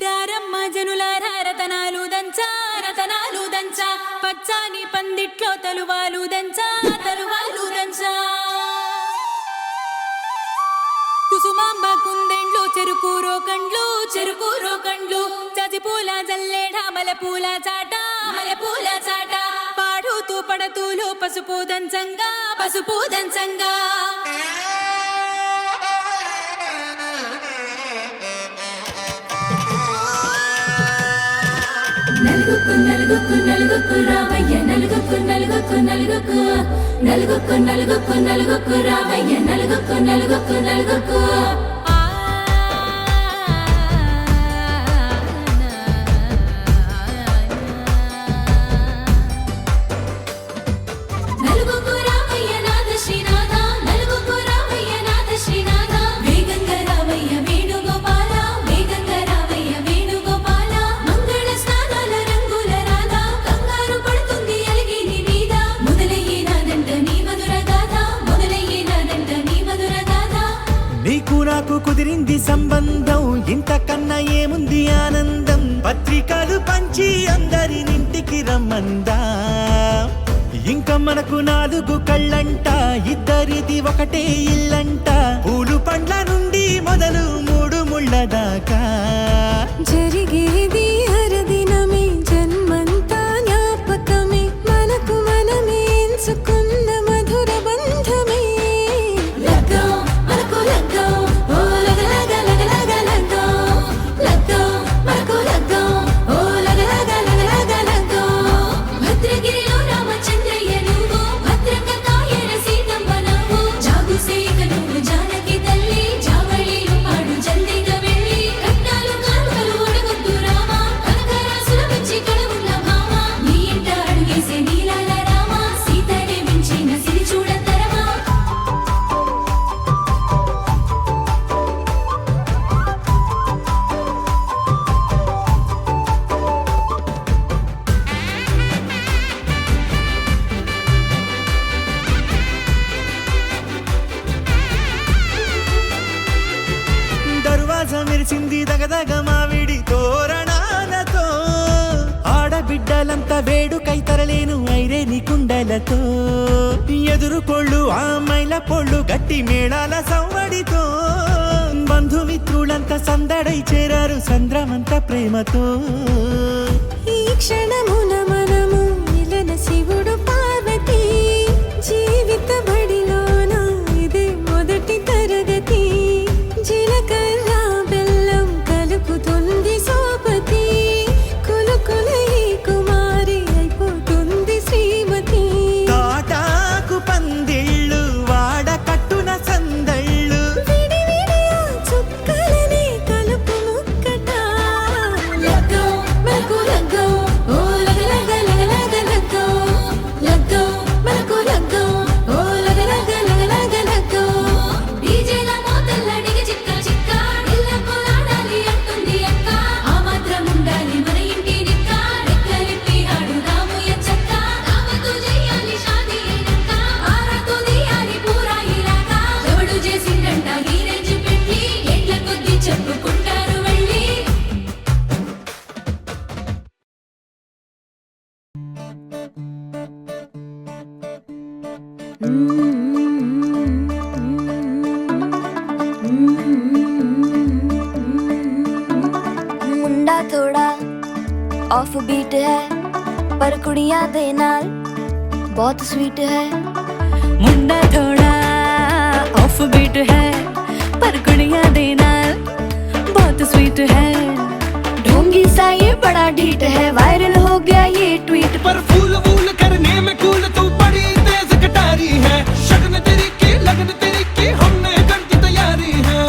రారమ్మ జనులారా రతనాలు దంచా రతనాలు దంచా పచ్చాని పందిట్లో తలువాలు దంచా తలువాలు దంచా కుసుమాంబ కుందెండ్లు చెరుకూరో కండ్లు చజిపూల జల్లేడ మలపూల చాట పాడుతూ పడతూలు పసుపు దంచంగా నలుగుకు నలుగుకు నలుగుకు రావయ్య నలుగుకు నలుగుకు నలుగుకు నలుగుకు నలుగుకు నలుగుకు రావయ్య నలుగుకు నలుగుకు నలుగుకు నలుగుకు రావయ్య నాథ శ్రీనాథ నలుగుకు రావయ్య నాథ శ్రీనాథ వేగంగా రావయ్య వేణుగోపాల వేగంగా రావయ్య వేణుగోపాల మంగళ స్నానాల రంగుల రాధ కంగారు పడుతుంది అలిగి నీ మీద మొదలయ్యేనాదంట నీ మధుర గాథ నీకు నాకు కుదిరింది సంబంధం ఇంతకన్నా ఏముంది ఆనందం పత్రికలు పంచి అందరినింటికి రమ్మందా ఇంకా మనకు 4 కళ్ళంట ఇద్దరిది ఒకటే ఇల్లంట పూలు పండ్ల నుండి మొదలు 3 ముళ్ళ దాకా జరిగేది హరదినమే జన్మంతా జ్ఞాపకమే మనకు మనమే ఎంచుకున్న మధుర బంధమే లగ్గం మనకు లగ్గం ఓ లగ లగ లగ లగ లగ్గం లగ్గం మనకు లగ్గం ఓ లగ లగ లగ లగ లగ్గం భద్రగిరిలో రామచంద్రయ్య నువ్వు భద్రంగా కాయర సీతమ్మ నువ్వు జాగు సేక నువ్వు జానకి తల్లి జావళీలు పాడు జల్దిగా వెళ్ళి కట్నాలు కానుకలు అడగొద్దు రామ కనకరాసుల పిచ్చి కడవున్న భామ నీ ఇంట అడుగేసే నీలాల రామ సీతనే మించిన సిరి చూడతరమా దర్వాజా మెరిసింది దగదగ మావిడి తోరణాలతో ఆడబిడ్డలంతా వేడుకై తరలేను ఐరేని కుండలతో ఎదురుకోళ్ళు ఆ మైల పొళ్ళు గట్టి మేళాల సవ్వడితో బంధుమిత్రులంతా సందడై చేరారు సంద్రమంత ప్రేమతో ఈ క్షణమున మనము మిలన శివుడు పార్వతి జీవిత బడిలోన ఇదే మొదటి తరగతి జీలకర్ర బెల్లం కలుపుతుంది సోపతి కులుకుల ఈ కుమారి అయిపోతుంది శ్రీమతి తాటాకు పందిళ్ళు వాడ కట్టున సందళ్ళు విడివిడియా చుక్కలని కలుపు ముక్కట లగ్గం మనకు లగ్గం ఓ లగ లగ లగ లగ లగ్గం లగ్గం మనకు లగ్గం ఓ లగ లగ లగ లగ లగ్గం డీజేల మోతల్ల డిగ చిక్క చిక్క ఇళ్ళకు ఆడాలి అంటుంది అక్క ఆ మాత్రం ఉండాలి మన ఇంటి నిక్క రెక్కలిప్పి ఆడుదాము ఎంచక్క రామతో చేయాలి షాదీ అయినక్క ఆరతో తీయాలి పూరాయిలాగా ఎవడు చేసిందంట ఈ రేంజ్ పెట్టి ఎట్ల కొద్ది చెప్పుకుంటారు వెళ్ళి मुंडा थोड़ा ऑफ बीट है पर कुड़ियां दे नाल बहुत स्वीट है मुंडा थोड़ा ऑफ बीट है पर कुड़ियां दे नाल बहुत स्वीट है ढोंगी सा ये बड़ा ढीठ है वायरल हो गया ये ट्वीट पर फूल वूल करने में कूल तू बड़ी तेज कटारी है शगन तेरी की लगन तेरी की हमने कर दी तैयारी है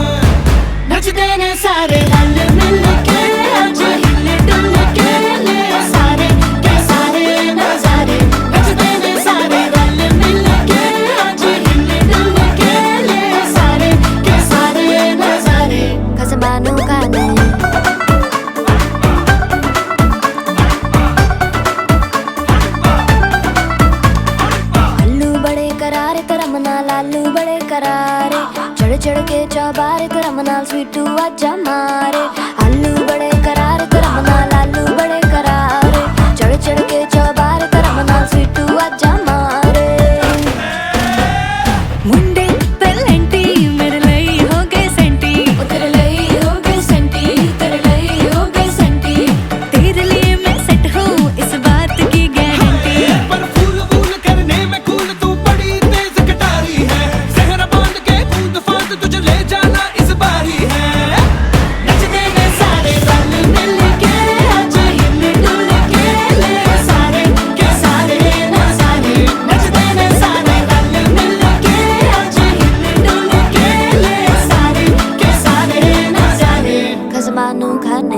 नचते ने सारे रल मिल के आज हिले डुल के ले सारे के सारे नजारे नचते ने सारे रल मिल के आज हिले डुल के ले सारे के सारे नजारे खसबानों का नहीं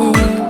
के